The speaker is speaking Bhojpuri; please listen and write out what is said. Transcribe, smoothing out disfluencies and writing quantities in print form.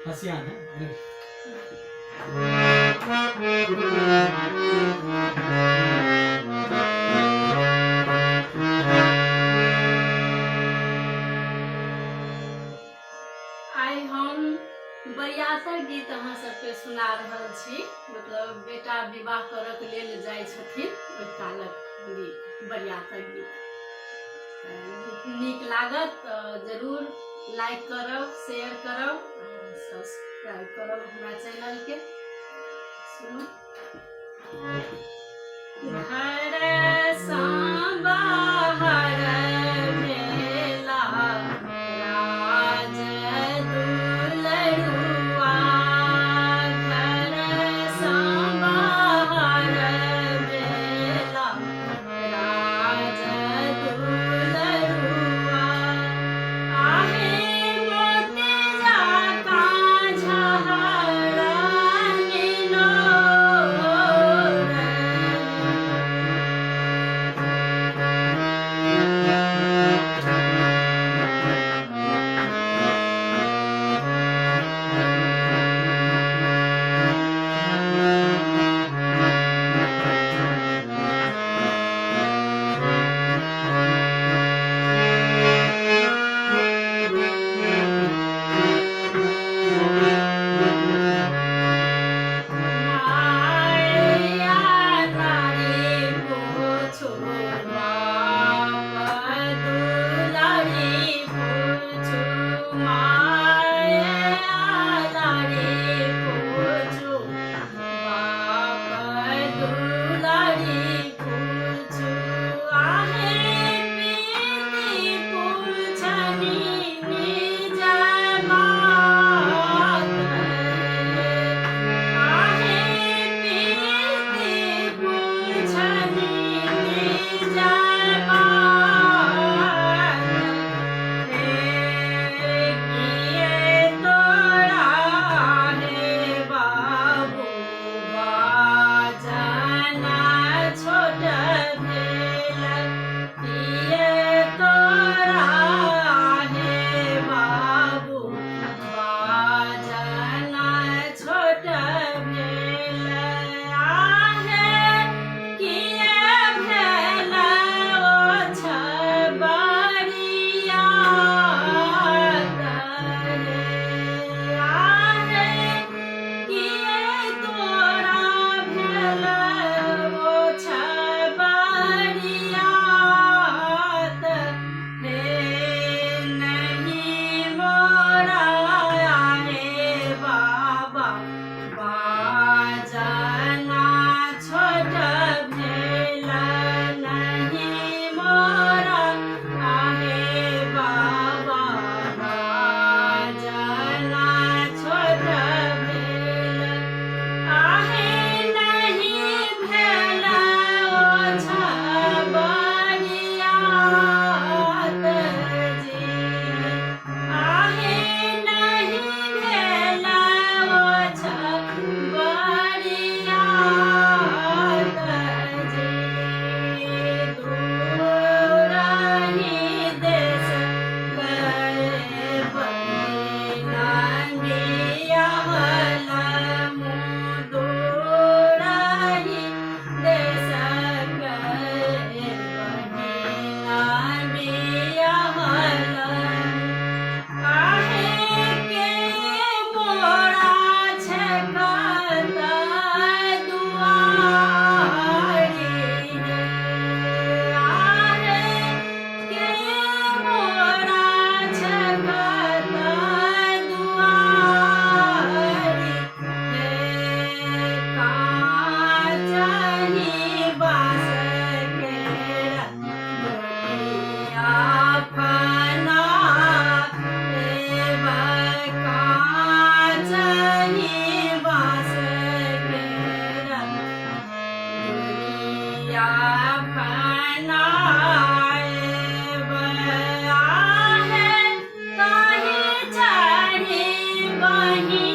आसियान है। आई हम बरियातर गीत अहाँ सबके सुना रहल छी। मतलब बेटा विवाह करक लेल जाइ छथिन ओहि कालक गीत, बरियातर गीत। नीक लागत तऽ जरूर लाइक करब, शेयर करब, सब्सक्राइब करब हमरा चैनल के। सुनू। घर सँ बाहर भेला राज दुलरुआ, घर सँ बाहर भेला राज दुलरुआ। आहे मोती जकाँ झहरनिनो रे। माया नारी पूछू बाप दुलारी पूछू, माया नारी पूछू बाप दुलारी पूछू। आहे पीती पूछनी निज मात, आहे पीती पूछनी निज मात। हे किए तोरा हे बाबू बाजना छोट भेल, किए तोरा हे बाबू बाजना छोट भेल। आहे किए भेल ओछ बरियात रे। आहे किए तोरा भेल ओछ बरियात। हे नहीं मोरा हे बाबा बाजना छोट भेल, नहीं मोरा हे बाबा बाजना छोट भेल। आहे नहीं भेल ओछ बरियात जी, आहे नहीं भेल ओछ बरियात जी। दूरहि देश गए बहिन बियाहल मुँह, दूरहि देश गए बहिन बियाहल। आहे के मोरा छकत दुआरी रे। आहे के मोरा छकत दुआरी। हे काचही बाँस केर डोलिया फना, हे काचही बाँस केर डोलिया फना। आहे ताहि चढ़ी बहिन